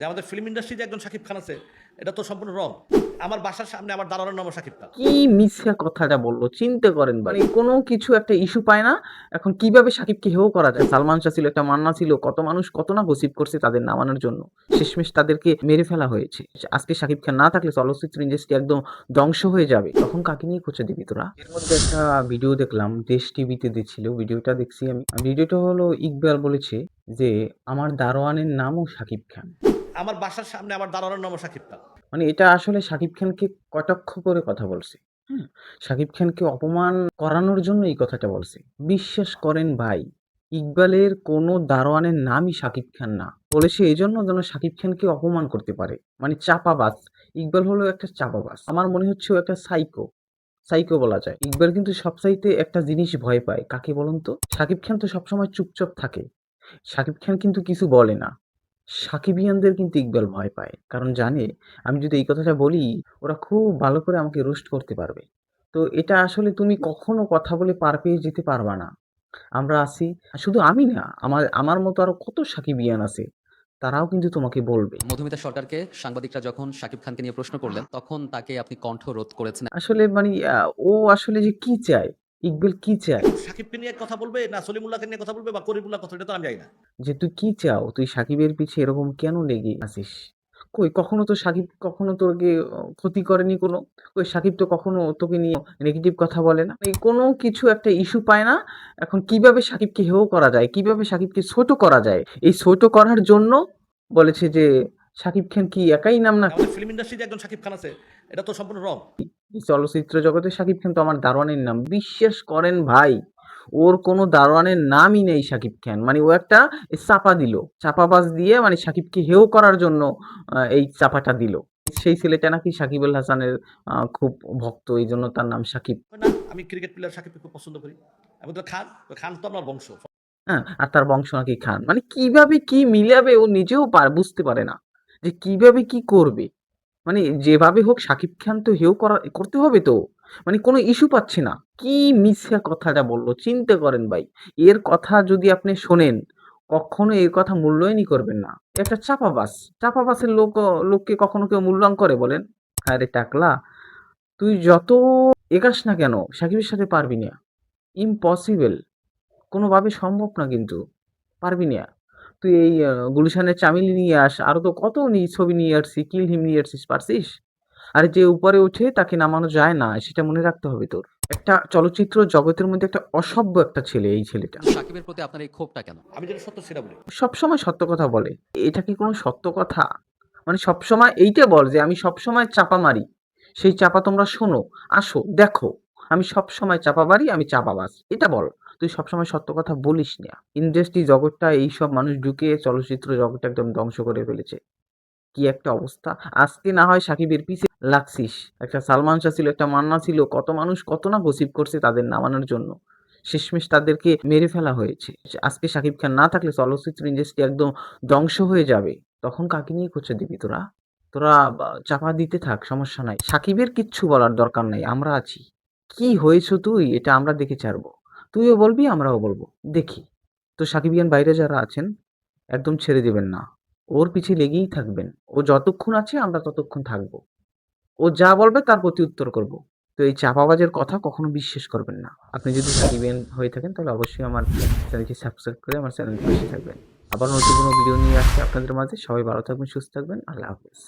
যে আমাদের ফিল্ম ইন্ডাস্ট্রিতে একজন শাকিব খান আছে, এটা তো সম্পূর্ণ রং। আমার বাসার সামনে আমার দারোয়ানের নামও শাকিব খান। কি মিথ্যা কথাটা বলল চিন্তা করেন ভাই। মানে কোনো কিছু একটা ইস্যু পায় না। এখন কিভাবে শাকিবকে হেয় করা যায়? সালমান শাহ ছিল, একটা মান্না ছিল, কত মানুষ কত না গসিপ করছে তাদের নামানোর জন্য। শেষমেশ তাদেরকে মেরে ফেলা হয়েছে। আজকে শাকিব খান না থাকলে চলচ্চিত্র ইন্ডাস্ট্রি একদম ধ্বংস হয়ে যাবে। তখন কাকে নিয়ে খোঁচা দিবি তোরা? এর মধ্যে একটা ভিডিও দেখলাম, দেশ টিভিতে দিচ্ছিল, ভিডিওটা দেখছি আমি। ভিডিওটা হলো ইকবাল বলেছে যে আমার দারোয়ানের নামও শাকিব খান। আমার বাসার সামনে আমার দারোয়ানের নামও শাকিব খান। মানে এটা আসলে শাকিব খানকে কটাক্ষ করে কথা বলছে। হ্যাঁ? শাকিব খানকে অপমান করানোর জন্য এই কথাটা বলছে। বিশ্বাস করেন ভাই, ইকবালের কোনো দারোয়ানের নামই শাকিব খান না। বলেছে এজন্য যেন শাকিব খানকে অপমান করতে পারে। মানে চাপাবাজ। ইকবাল হলো একটা চাপাবাজ। আমার মনে হচ্ছে ও একটা সাইকো। সাইকো বলা যায়। ইকবাল কিন্তু সবচাইতে একটা জিনিস ভয় পায়। কাকে বলুন তো? শাকিব খান তো সবসময় চুপচাপ থাকে। শাকিব খান কিন্তু কিছু বলে না। সাকিবিয়ানদের কিন্তু ইকবাল ভয় পায়। কারণ জানে আমি যদি এই কথাটা বলি ওরা খুব ভালো করে আমাকে রোস্ট করতে পারবে। তো এটা আসলে তুমি কখনো কথা বলে পার পেয়ে যেতে পারবা না। আমরা আছি। শুধু আমি না, আমার আমার মতো আরো কত সাকিবিয়ান আছে। তারাও কিন্তু তোমাকে বলবে। মধুমিতা সরকারকে সাংবাদিকরা যখন শাকিব খানকে নিয়ে প্রশ্ন করলেন, তখন তাকে আপনি কণ্ঠরোধ করেছেন। আসলে মানে ও আসলে যে কি চায়? ইকবাল কি চায়? এখন শাকিবকে নিয়ে কথা বলবে না সলিমুল্লাহকে নিয়ে কথা বলবে বা করিমুল্লাহ কথা, এটা তো আমি জানি না। যে তুই কি চাও? তুই সাকিবের পিছে এরকম কেন লেগে আছিস? কই কখনো তো সাকিব কখনো তোকে ক্ষতি করেনি কোনো। কই সাকিব তো কখনো তোকে নিয়ে নেগেটিভ কথা বলে না। এই কোনো কিছু একটা ইস্যু পায় না। এখন কিভাবে সাকিবকে হেয় করা যায়? কিভাবে সাকিবকে ছোট করা যায়? এই ছোট করার জন্য বলেছে যে শাকিব খান কি একাই নাম না? আমাদের ফিল্ম ইন্ডাস্ট্রিতে একজন শাকিব খান আছে, এটা তো সম্পূর্ণ রং। এই চলচ্চিত্র জগতে শাকিব খান তো আমার দারোয়ানের নাম। বিশ্বাস করেন ভাই, ওর কোনো দারোয়ানের নামই নেই শাকিব খান। মানে ও একটা চাপা দিল। চাপাবাজ দিয়ে মানে শাকিবকে হেয় করার জন্য এই চাপাটা দিল। সেই ছেলেটা নাকি সাকিব আল হাসানের খুব ভক্ত। এইজন্য তার নাম সাকিব। না, আমি ক্রিকেট প্লেয়ার শাকিবকে খুব পছন্দ করি। এবং তো খান, তো খান তো আমার বংশ। হ্যাঁ? আর তার বংশ নাকি খান। মানে কিভাবে কি মিলাবে ও নিজেও বুঝতে পারে না। যে কিভাবে কি করবে। মানে যেভাবে হোক শাকিব খান তো হেয় করতে হবে তো। মানে কোনো ইস্যু পাচ্ছে না। কি মিথ্যা কথাটা বলল চিন্তা করেন ভাই। এর কথা যদি আপনি শোনেন, কখনো এর কথা মূল্যায়নই করবেন না। একটা চাপাবাজ। চাপাবাজের লোককে কখনো কেউ মূল্যায়ন করে বলেন? আরে টাকলা, তুই যত এগাস না কেন সাকিবের সাথে পারবি না। ইম্পসিবল। কোনোভাবে সম্ভব না কিন্তু। পারবি না। তুই এই গুলশানের চামেলি নিয়ে আস। আরো তো কত ছবি নিয়ে আসছি। কিল হিম নিয়ে আসছিস, পারছিস? আর যে উপরে উঠে তাকে নামানো যায় না সেটা মনে রাখতে হবে তোর। একটা চলচ্চিত্র জগতের মধ্যে একটা অসভ্য একটা ছেলে এই ছেলেটা। কিন্তু শাকিবের প্রতি আপনার এই ক্ষোভটা কেন? আমি যেটা সত্য সেটা বলি। সবসময় সত্য কথা বলে। এটা কি কোনো সত্য কথা? মানে সবসময় এইটা বল যে আমি সবসময় চাপা মারি। সেই চাপা তোমরা শোনো, আসো, দেখো। আমি সবসময় চাপা মারি, আমি চাপাবাজ। এটা বল। তুই সবসময় সত্য কথা বলিস না। ইন্ডাস্ট্রি জগৎটা এইসব মানুষ ঢুকিয়ে চলচ্চিত্র জগৎটা একদম ধ্বংস করে ফেলেছে। কি একটা অবস্থা! আজকে না হয় সাকিবের পিছে লাগছিস। একটা সালমান শাহ ছিল, একটা মান্না ছিল, কত মানুষ কত না গসিপ করছে তাদের নামানোর জন্য। শেষমেশ তাদেরকে মেরে ফেলা হয়েছে। আজকে শাকিব খান না থাকলে চলচ্চিত্র ইন্ডাস্ট্রি একদম ধ্বংস হয়ে যাবে। তখন কাকে নিয়ে খোঁচা দিবি তোরা? তোরা চাপা দিতে থাক, সমস্যা নাই। সাকিবের কিচ্ছু বলার দরকার নাই, আমরা আছি। কি হয়েছো তুই এটা আমরা দেখে ছাড়বো। তুইও বলবি, আমরাও বলবো। দেখি। তো সাকিবিয়ান বাইরে যারা আছেন একদম ছেড়ে দিবেন না। ওর পিছে লেগেই থাকবেন। ও যতক্ষণ আছে আমরা ততক্ষণ থাকবো। ও যা বলবে তার প্রতি উত্তর করব। তো এই চাপাবাজের কথা কখনো বিশ্বাস করবেন না। আপনি যদি সাকিবিয়ান হয়ে থাকেন তাহলে অবশ্যই আমার চ্যানেলটি সাবস্ক্রাইব করে আমার চ্যানেলের পাশে থাকবেন। আবার নতুন কোনো ভিডিও নিয়ে আসছি আপনাদের মাঝে। সবাই ভালো থাকবেন, সুস্থ থাকবেন। আল্লাহ হাফেজ।